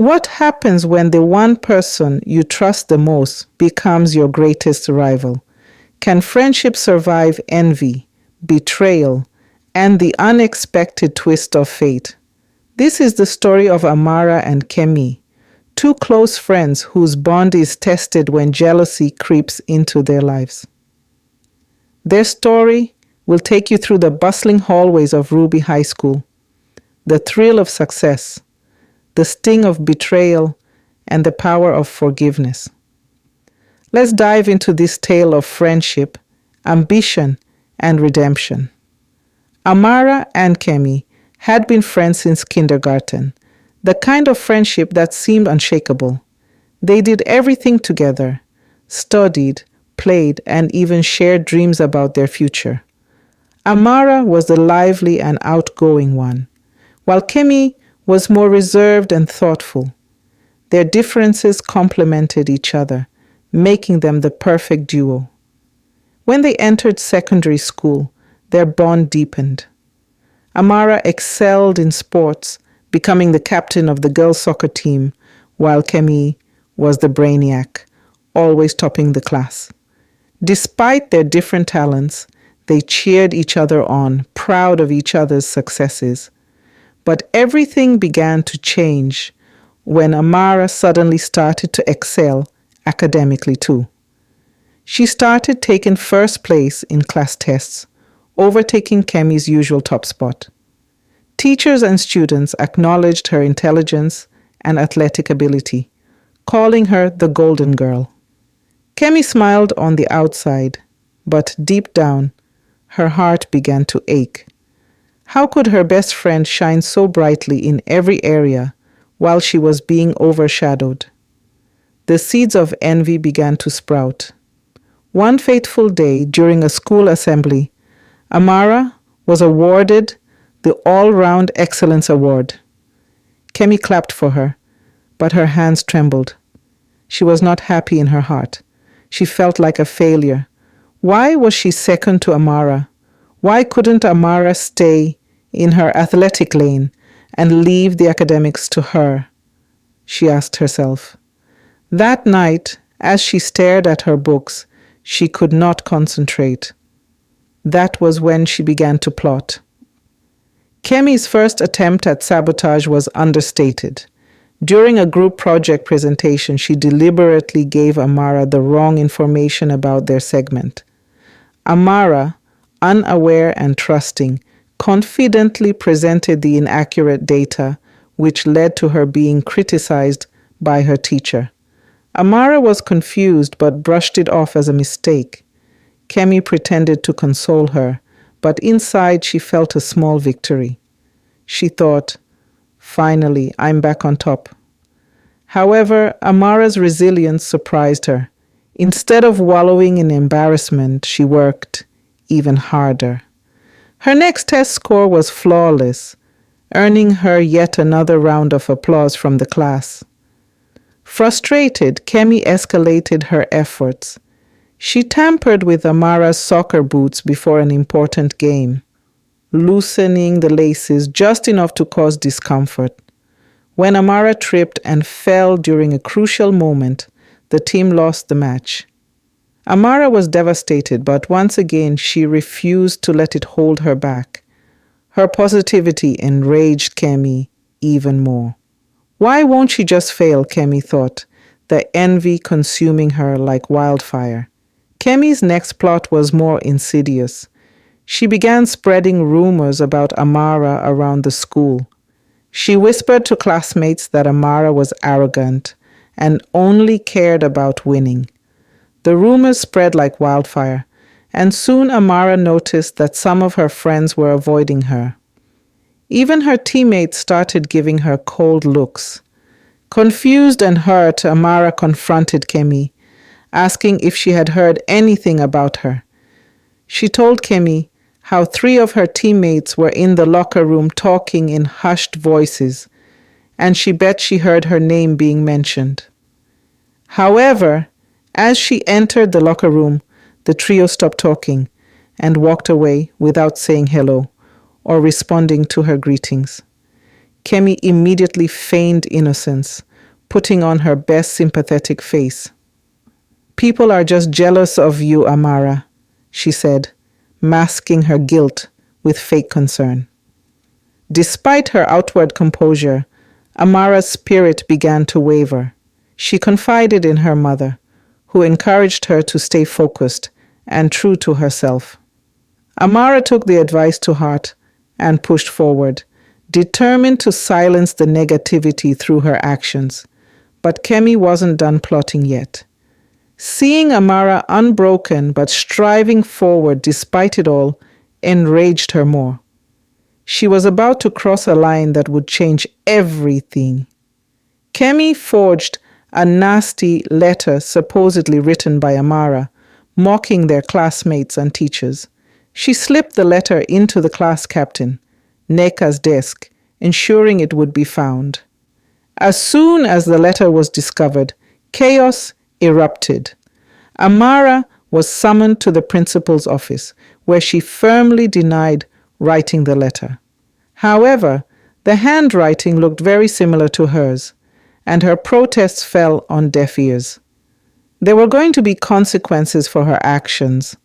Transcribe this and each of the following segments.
What happens when the one person you trust the most becomes your greatest rival? Can friendship survive envy, betrayal, and the unexpected twist of fate? This is the story of Amara and Kemi, two close friends whose bond is tested when jealousy creeps into their lives. Their story will take you through the bustling hallways of Ruby High School, the thrill of success, the sting of betrayal, and the power of forgiveness. Let's dive into this tale of friendship, ambition, and redemption. Amara and Kemi had been friends since kindergarten, the kind of friendship that seemed unshakable. They did everything together, studied, played, and even shared dreams about their future. Amara was the lively and outgoing one, while Kemi was more reserved and thoughtful. Their differences complemented each other, making them the perfect duo. When they entered secondary school, their bond deepened. Amara excelled in sports, becoming the captain of the girls' soccer team, while Kemi was the brainiac, always topping the class. Despite their different talents, they cheered each other on, proud of each other's successes. But everything began to change when Amara suddenly started to excel academically too. She started taking first place in class tests, overtaking Kemi's usual top spot. Teachers and students acknowledged her intelligence and athletic ability, calling her the Golden Girl. Kemi smiled on the outside, but deep down, her heart began to ache. How could her best friend shine so brightly in every area while she was being overshadowed? The seeds of envy began to sprout. One fateful day during a school assembly, Amara was awarded the All-Round Excellence Award. Kemi clapped for her, but her hands trembled. She was not happy in her heart. She felt like a failure. Why was she second to Amara? Why couldn't Amara stay in her athletic lane and leave the academics to her? She asked herself. That night, as she stared at her books, she could not concentrate. That was when she began to plot. Kemi's first attempt at sabotage was understated. During a group project presentation, she deliberately gave Amara the wrong information about their segment. Amara, unaware and trusting, confidently presented the inaccurate data, which led to her being criticized by her teacher. Amara was confused but brushed it off as a mistake. Kemi pretended to console her, but inside she felt a small victory. She thought, finally, I'm back on top. However, Amara's resilience surprised her. Instead of wallowing in embarrassment, she worked even harder. Her next test score was flawless, earning her yet another round of applause from the class. Frustrated, Kemi escalated her efforts. She tampered with Amara's soccer boots before an important game, loosening the laces just enough to cause discomfort. When Amara tripped and fell during a crucial moment, the team lost the match. Amara was devastated, but once again she refused to let it hold her back. Her positivity enraged Kemi even more. Why won't she just fail, Kemi thought, the envy consuming her like wildfire. Kemi's next plot was more insidious. She began spreading rumors about Amara around the school. She whispered to classmates that Amara was arrogant and only cared about winning. The rumors spread like wildfire, and soon Amara noticed that some of her friends were avoiding her. Even her teammates started giving her cold looks. Confused and hurt, Amara confronted Kemi, asking if she had heard anything about her. She told Kemi how 3 of her teammates were in the locker room talking in hushed voices, and she bet she heard her name being mentioned. However, as she entered the locker room, the trio stopped talking and walked away without saying hello or responding to her greetings. Kemi immediately feigned innocence, putting on her best sympathetic face. "People are just jealous of you, Amara," she said, masking her guilt with fake concern. Despite her outward composure, Amara's spirit began to waver. She confided in her mother, who encouraged her to stay focused and true to herself. Amara took the advice to heart and pushed forward, determined to silence the negativity through her actions. But Kemi wasn't done plotting yet. Seeing Amara unbroken but striving forward despite it all enraged her more. She was about to cross a line that would change everything. Kemi forged a nasty letter supposedly written by Amara, mocking their classmates and teachers. She slipped the letter into the class captain, Neka's desk, ensuring it would be found. As soon as the letter was discovered, chaos erupted. Amara was summoned to the principal's office, where she firmly denied writing the letter. However, the handwriting looked very similar to hers, and her protests fell on deaf ears. There were going to be consequences for her actions,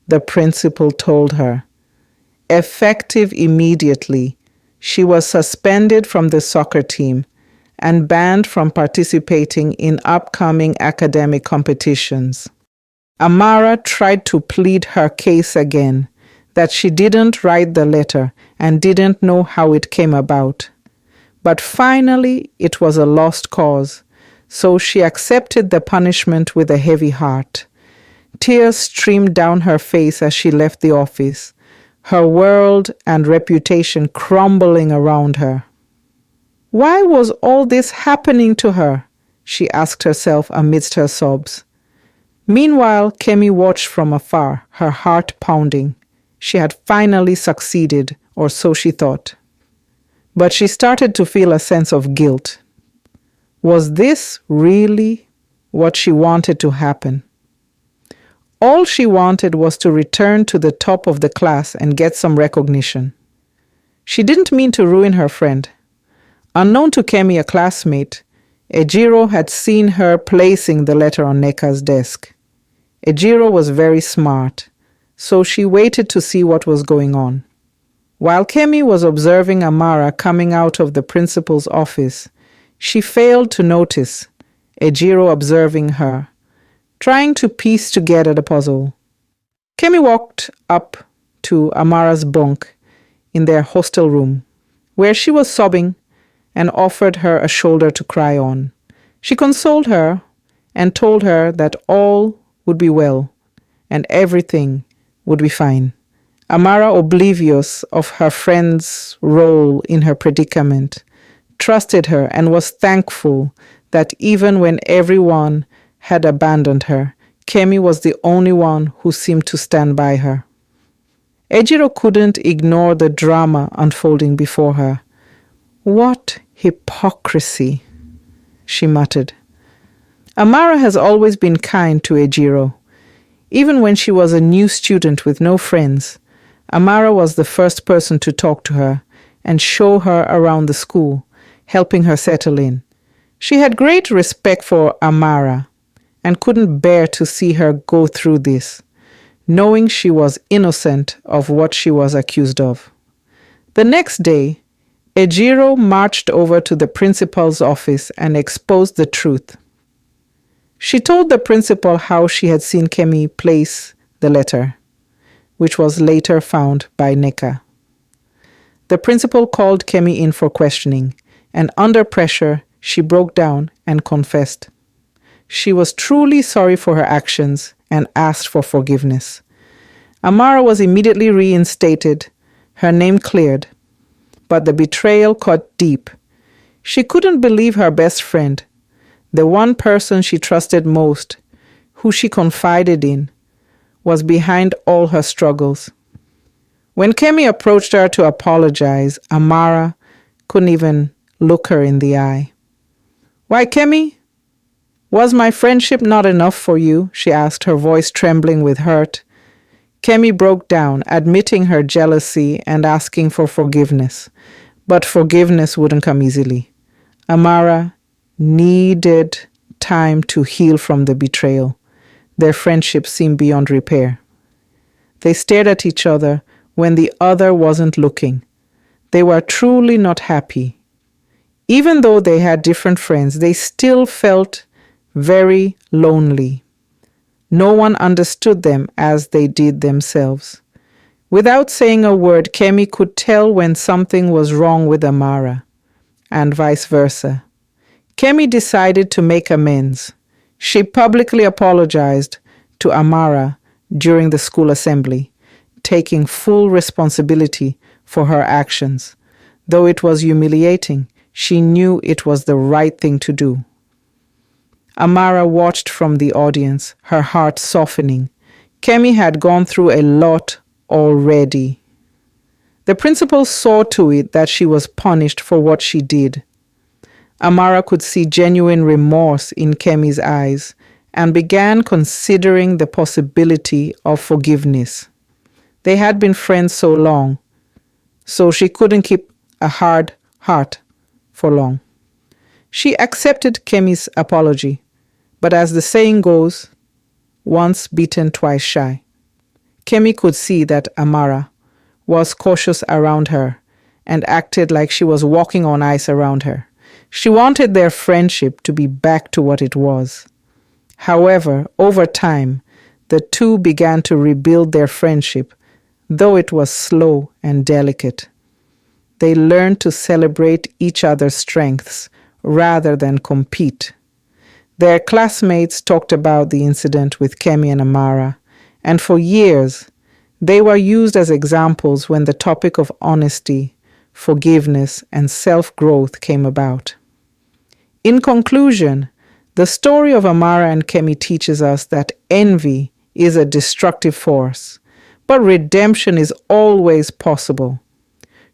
the principal told her. Effective immediately, she was suspended from the soccer team and banned from participating in upcoming academic competitions. Amara tried to plead her case again, that she didn't write the letter and didn't know how it came about. But finally, it was a lost cause, so she accepted the punishment with a heavy heart. Tears streamed down her face as she left the office, her world and reputation crumbling around her. Why was all this happening to her? She asked herself amidst her sobs. Meanwhile, Kemi watched from afar, her heart pounding. She had finally succeeded, or so she thought. But she started to feel a sense of guilt. Was this really what she wanted to happen? All she wanted was to return to the top of the class and get some recognition. She didn't mean to ruin her friend. Unknown to Kemi, a classmate, Ejiro had seen her placing the letter on Neka's desk. Ejiro was very smart, so she waited to see what was going on. While Kemi was observing Amara coming out of the principal's office, she failed to notice Ejiro observing her, trying to piece together the puzzle. Kemi walked up to Amara's bunk in their hostel room, where she was sobbing, and offered her a shoulder to cry on. She consoled her and told her that all would be well and everything would be fine. Amara, oblivious of her friend's role in her predicament, trusted her and was thankful that even when everyone had abandoned her, Kemi was the only one who seemed to stand by her. Ejiro couldn't ignore the drama unfolding before her. "What hypocrisy," she muttered. Amara has always been kind to Ejiro. Even when she was a new student with no friends, Amara was the first person to talk to her and show her around the school, helping her settle in. She had great respect for Amara and couldn't bear to see her go through this, knowing she was innocent of what she was accused of. The next day, Ejiro marched over to the principal's office and exposed the truth. She told the principal how she had seen Kemi place the letter, which was later found by Neka. The principal called Kemi in for questioning, and under pressure, she broke down and confessed. She was truly sorry for her actions and asked for forgiveness. Amara was immediately reinstated, her name cleared, but the betrayal cut deep. She couldn't believe her best friend, the one person she trusted most, who she confided in, was behind all her struggles. When Kemi approached her to apologize, Amara couldn't even look her in the eye. "Why, Kemi? Was my friendship not enough for you?" she asked, her voice trembling with hurt. Kemi broke down, admitting her jealousy and asking for forgiveness. But forgiveness wouldn't come easily. Amara needed time to heal from the betrayal. Their friendship seemed beyond repair. They stared at each other when the other wasn't looking. They were truly not happy. Even though they had different friends, they still felt very lonely. No one understood them as they did themselves. Without saying a word, Kemi could tell when something was wrong with Amara, and vice versa. Kemi decided to make amends. She publicly apologized to Amara during the school assembly, taking full responsibility for her actions. Though it was humiliating, she knew it was the right thing to do. Amara watched from the audience, her heart softening. Kemi had gone through a lot already. The principal saw to it that she was punished for what she did. Amara could see genuine remorse in Kemi's eyes and began considering the possibility of forgiveness. They had been friends so long, so she couldn't keep a hard heart for long. She accepted Kemi's apology, but as the saying goes, once bitten, twice shy. Kemi could see that Amara was cautious around her and acted like she was walking on ice around her. She wanted their friendship to be back to what it was. However, over time, the two began to rebuild their friendship, though it was slow and delicate. They learned to celebrate each other's strengths rather than compete. Their classmates talked about the incident with Kemi and Amara, and for years, they were used as examples when the topic of honesty, forgiveness, and self-growth came about. In conclusion, the story of Amara and Kemi teaches us that envy is a destructive force, but redemption is always possible.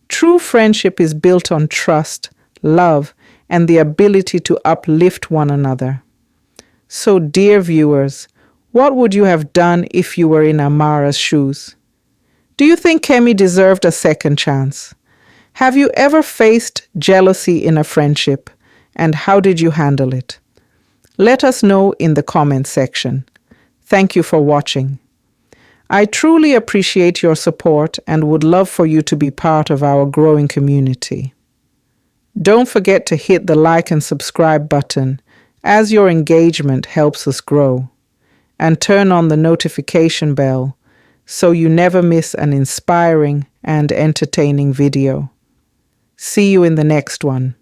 True friendship is built on trust, love, and the ability to uplift one another. So, dear viewers, what would you have done if you were in Amara's shoes? Do you think Kemi deserved a second chance? Have you ever faced jealousy in a friendship, and how did you handle it? Let us know in the comment section. Thank you for watching. I truly appreciate your support and would love for you to be part of our growing community. Don't forget to hit the like and subscribe button, as your engagement helps us grow, and turn on the notification bell so you never miss an inspiring and entertaining video. See you in the next one.